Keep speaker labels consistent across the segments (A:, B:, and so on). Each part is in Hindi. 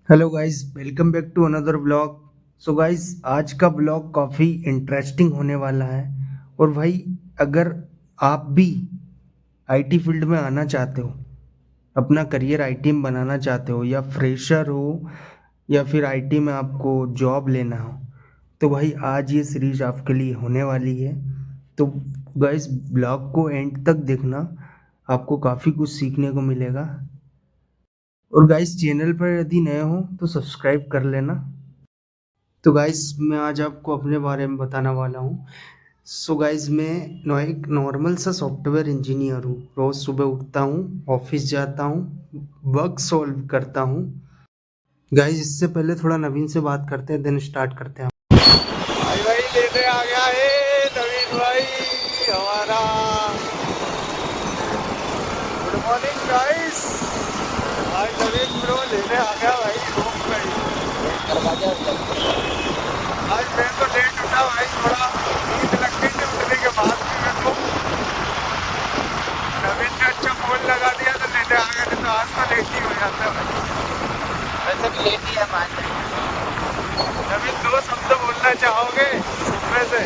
A: Hello guys, welcome back to another blog. So guys, आज का ब्लॉग काफ़ी इंटरेस्टिंग होने वाला है। और भाई, अगर आप भी आईटी फील्ड में आना चाहते हो, अपना करियर आईटी में बनाना चाहते हो, या फ्रेशर हो, या फिर आईटी में आपको जॉब लेना हो, तो भाई आज ये सीरीज आपके लिए होने वाली है। तो गाइस, ब्लॉग को एंड तक देखना, आपको काफ़ी कुछ सीखने को मिलेगा। और गाइस, चैनल पर यदि नए हो तो सब्सक्राइब कर लेना। तो गाइस, मैं आज आपको अपने बारे में बताने वाला हूँ। सो गाइस, मैं एक नॉर्मल सा सॉफ्टवेयर इंजीनियर हूँ। रोज़ सुबह उठता हूँ, ऑफिस जाता हूँ, वर्क सॉल्व करता हूँ। गाइस, इससे पहले थोड़ा नवीन से बात करते हैं, देन स्टार्ट करते हैं।
B: भाई भाई लेने आ गया है नवीन भाई हमारा। Good morning guys. भाई नवीन ब्रो लेने आ गया भाई रूम पे आज मैं तो लेट उठा भाई, थोड़ा नींद लग गई थी उठने के बाद भी मेरे को। नवीन ने अच्छा फोन लगा दिया तो लेने आ गया, नहीं तो आज तो लेट ही हो जाता भाई।
C: वैसे भी लेट ही है 5 घंटे।
B: नवीन, दो शब्द बोलना चाहोगे सुबह से?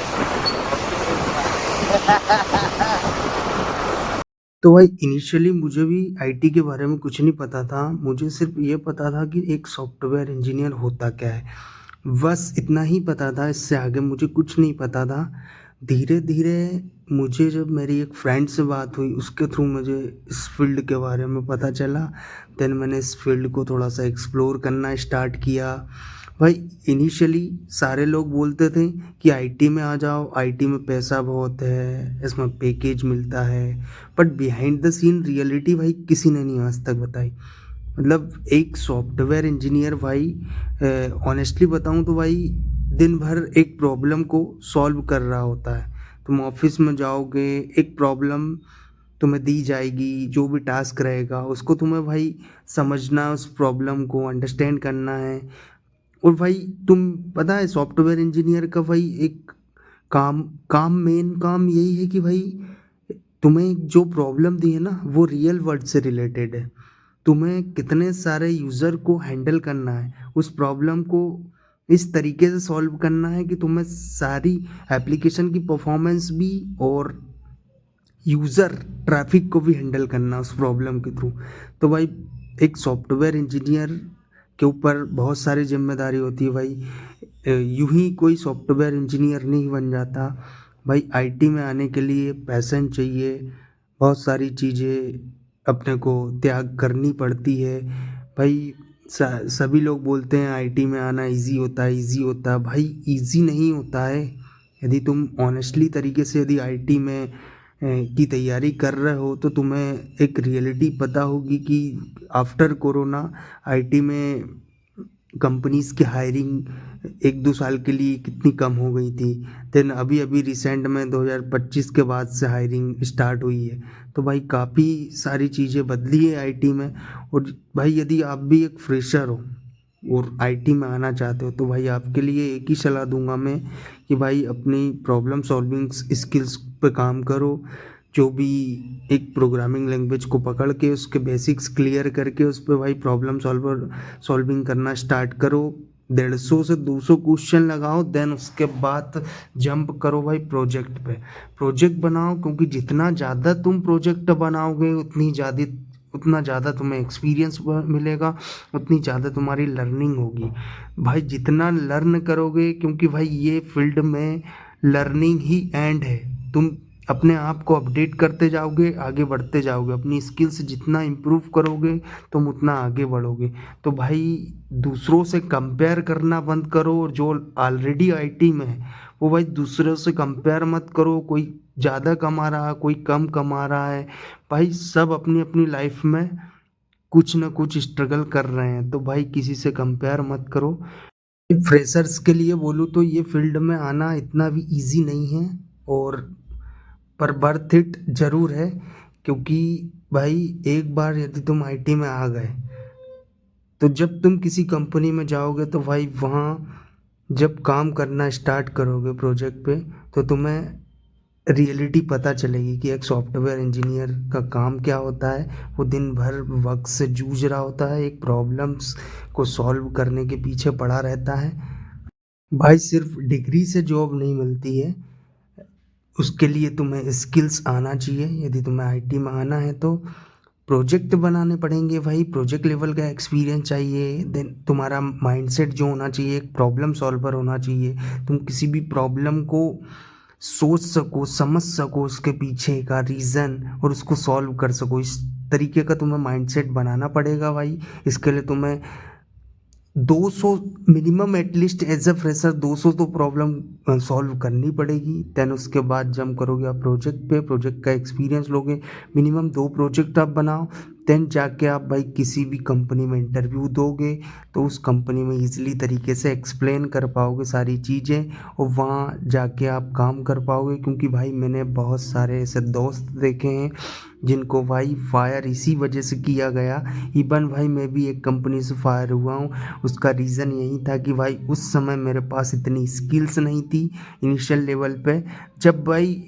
A: तो भाई, इनिशियली मुझे भी आईटी के बारे में कुछ नहीं पता था। मुझे सिर्फ ये पता था कि एक सॉफ्टवेयर इंजीनियर होता क्या है, बस इतना ही पता था। इससे आगे मुझे कुछ नहीं पता था। धीरे धीरे मुझे जब मेरी एक फ्रेंड से बात हुई, उसके थ्रू मुझे इस फील्ड के बारे में पता चला। देन मैंने इस फील्ड को थोड़ा सा एक्सप्लोर करना स्टार्ट किया। भाई, इनिशियली सारे लोग बोलते थे कि आईटी में आ जाओ, आईटी में पैसा बहुत है, इसमें पैकेज मिलता है। But behind the scene reality भाई किसी ने नहीं आज तक बताई। मतलब एक सॉफ्टवेयर इंजीनियर भाई, ऑनेस्टली बताऊं तो भाई, दिन भर एक प्रॉब्लम को सॉल्व कर रहा होता है। तुम ऑफिस में जाओगे, एक प्रॉब्लम तुम्हें दी जाएगी, जो भी टास्क रहेगा उसको तुम्हें भाई समझना, उस प्रॉब्लम को अंडरस्टैंड करना है। और भाई, तुम पता है सॉफ्टवेयर इंजीनियर का भाई एक काम काम मेन काम यही है कि भाई तुम्हें जो प्रॉब्लम दी है ना, वो रियल वर्ल्ड से रिलेटेड है। तुम्हें कितने सारे यूज़र को हैंडल करना है, उस प्रॉब्लम को इस तरीके से सॉल्व करना है कि तुम्हें सारी एप्लीकेशन की परफॉर्मेंस भी और यूज़र ट्रैफिक को भी हैंडल करना उस प्रॉब्लम के थ्रू। तो भाई, एक सॉफ्टवेयर इंजीनियर के ऊपर बहुत सारी जिम्मेदारी होती है भाई। यूं ही कोई सॉफ्टवेयर इंजीनियर नहीं बन जाता। भाई, आईटी में आने के लिए पैशन चाहिए, बहुत सारी चीज़ें अपने को त्याग करनी पड़ती है। भाई, सभी लोग बोलते हैं आईटी में आना इजी होता है, इजी होता है। भाई, इजी नहीं होता है। यदि तुम ऑनेस्टली तरीके से यदि आईटी में की तैयारी कर रहे हो, तो तुम्हें एक रियलिटी पता होगी कि आफ्टर कोरोना आईटी में कंपनीज की हायरिंग एक दो साल के लिए कितनी कम हो गई थी। देन अभी अभी रिसेंट में 2025 के बाद से हायरिंग स्टार्ट हुई है। तो भाई, काफ़ी सारी चीज़ें बदली है आईटी में। और भाई, यदि आप भी एक फ्रेशर हो और आईटी में आना चाहते हो, तो भाई आपके लिए एक ही सलाह दूंगा मैं कि भाई अपनी प्रॉब्लम सॉल्विंग स्किल्स पे काम करो। जो भी एक प्रोग्रामिंग लैंग्वेज को पकड़ के उसके बेसिक्स क्लियर करके उस पर भाई प्रॉब्लम सॉल्विंग करना स्टार्ट करो। 150 से 200 क्वेश्चन लगाओ, देन उसके बाद जंप करो भाई प्रोजेक्ट पे। प्रोजेक्ट बनाओ, क्योंकि जितना ज़्यादा तुम प्रोजेक्ट बनाओगे उतना ज़्यादा तुम्हें एक्सपीरियंस मिलेगा, उतनी ज़्यादा तुम्हारी लर्निंग होगी। भाई, जितना लर्न करोगे, क्योंकि भाई ये फील्ड में लर्निंग ही एंड है। तुम अपने आप को अपडेट करते जाओगे, आगे बढ़ते जाओगे, अपनी स्किल्स जितना इम्प्रूव करोगे तुम उतना आगे बढ़ोगे। तो भाई, दूसरों से कंपेयर करना बंद करो। और जो ऑलरेडी आईटी में है, वो भाई दूसरों से कंपेयर मत करो। कोई ज़्यादा कमा रहा है, कोई कम कमा रहा है। भाई, सब अपनी अपनी लाइफ में कुछ ना कुछ स्ट्रगल कर रहे हैं, तो भाई किसी से कंपेयर मत करो। फ्रेशर्स के लिए बोलूँ तो ये फील्ड में आना इतना भी इजी नहीं है। और पर बर्थ इट ज़रूर है, क्योंकि भाई एक बार यदि तुम आईटी में आ गए, तो जब तुम किसी कंपनी में जाओगे तो भाई वहाँ जब काम करना स्टार्ट करोगे प्रोजेक्ट पे, तो तुम्हें रियलिटी पता चलेगी कि एक सॉफ्टवेयर इंजीनियर का काम क्या होता है। वो दिन भर वक्त से जूझ रहा होता है, एक प्रॉब्लम्स को सॉल्व करने के पीछे पड़ा रहता है। भाई सिर्फ डिग्री से जॉब नहीं मिलती है, उसके लिए तुम्हें स्किल्स आना चाहिए। यदि तुम्हें आईटी में आना है तो प्रोजेक्ट बनाने पड़ेंगे भाई, प्रोजेक्ट लेवल का एक्सपीरियंस चाहिए। देन तुम्हारा माइंडसेट जो होना चाहिए, एक प्रॉब्लम सॉल्वर होना चाहिए। तुम किसी भी प्रॉब्लम को सोच सको, समझ सको, उसके पीछे का रीज़न और उसको सॉल्व कर सको, इस तरीके का तुम्हें माइंडसेट बनाना पड़ेगा भाई। इसके लिए तुम्हें 200 minimum at least as a fresher 200 तो प्रॉब्लम सॉल्व करनी पड़ेगी। देन उसके बाद जम करोगे आप प्रोजेक्ट पे, प्रोजेक्ट का एक्सपीरियंस लोगे। मिनिमम 2 प्रोजेक्ट आप बनाओ, देन जाके आप भाई किसी भी कंपनी में इंटरव्यू दोगे तो उस कंपनी में ईजिली तरीके से एक्सप्लेन कर पाओगे सारी चीज़ें और वहाँ जाके आप काम कर पाओगे। क्योंकि भाई मैंने बहुत सारे ऐसे दोस्त देखे हैं जिनको भाई फायर इसी वजह से किया गया। इवन भाई मैं भी एक कंपनी से फायर हुआ हूँ, उसका रीज़न यही था कि भाई उस समय मेरे पास इतनी स्किल्स नहीं थी इनिशियल लेवल पे। जब भाई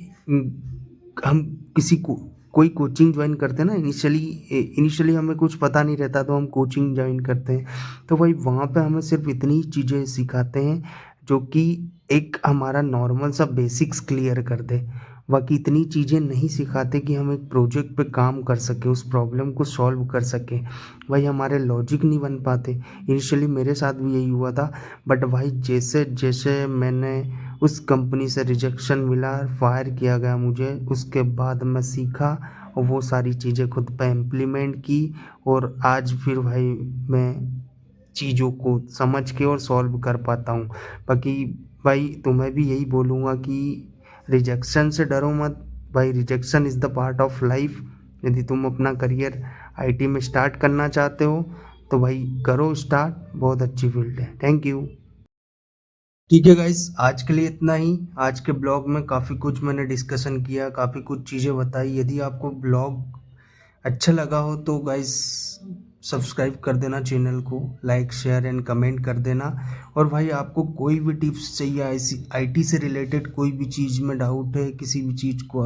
A: हम किसी को कोई कोचिंग ज्वाइन करते हैं ना, इनिशियली हमें कुछ पता नहीं रहता तो हम कोचिंग ज्वाइन करते हैं, तो भाई वहाँ पे हमें सिर्फ इतनी चीज़ें सिखाते हैं जो कि एक हमारा नॉर्मल सा बेसिक्स क्लियर कर दे। बाकी इतनी चीज़ें नहीं सिखाते कि हम एक प्रोजेक्ट पे काम कर सकें, उस प्रॉब्लम को सॉल्व कर सकें। भाई हमारे लॉजिक नहीं बन पाते। इनिशियली मेरे साथ भी यही हुआ था, बट भाई जैसे जैसे मैंने उस कंपनी से रिजेक्शन मिला, फायर किया गया मुझे, उसके बाद मैं सीखा और वो सारी चीज़ें खुद पे इम्प्लीमेंट की और आज फिर भाई मैं चीज़ों को समझ के और सॉल्व कर पाता हूँ। बाकी भाई तुम्हें भी यही बोलूँगा कि रिजेक्शन से डरो मत भाई, rejection is the part of life. यदि तुम अपना करियर आईटी में स्टार्ट करना चाहते हो तो भाई करो स्टार्ट, बहुत अच्छी फील्ड है। Thank you. ठीक है गाइस, आज के लिए इतना ही। आज के ब्लॉग में काफ़ी कुछ मैंने डिस्कशन किया, काफ़ी कुछ चीज़ें बताई। यदि आपको ब्लॉग अच्छा लगा हो तो गाइस सब्सक्राइब कर देना चैनल को, लाइक शेयर एंड कमेंट कर देना। और भाई आपको कोई भी टिप्स चाहिए ऐसी आईटी से रिलेटेड, कोई भी चीज़ में डाउट है, किसी भी चीज़ को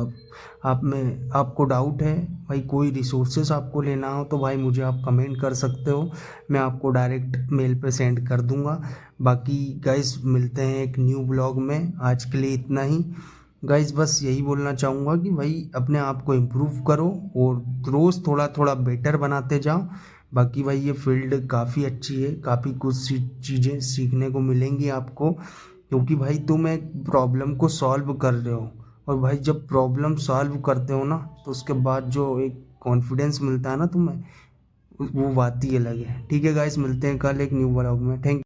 A: आपको डाउट है भाई, कोई रिसोर्सेस आपको लेना हो तो भाई मुझे आप कमेंट कर सकते हो, मैं आपको डायरेक्ट मेल पे सेंड कर दूंगा। बाकी गाइस मिलते हैं एक न्यू ब्लॉग में, आज के लिए इतना ही। गाइस बस यही बोलना चाहूँगा कि भाई अपने आप को इम्प्रूव करो और रोज़ थोड़ा थोड़ा बेटर बनाते जाओ। बाकी भाई ये फील्ड काफ़ी अच्छी है, काफ़ी कुछ चीज़ें सीखने को मिलेंगी आपको, क्योंकि भाई तुम एक प्रॉब्लम को सॉल्व कर रहे हो और भाई जब प्रॉब्लम सॉल्व करते हो ना तो उसके बाद जो एक कॉन्फिडेंस मिलता है ना तुम्हें, वो बात ही अलग है। ठीक है गाइस, मिलते हैं कल एक न्यू ब्लॉग में। थैंक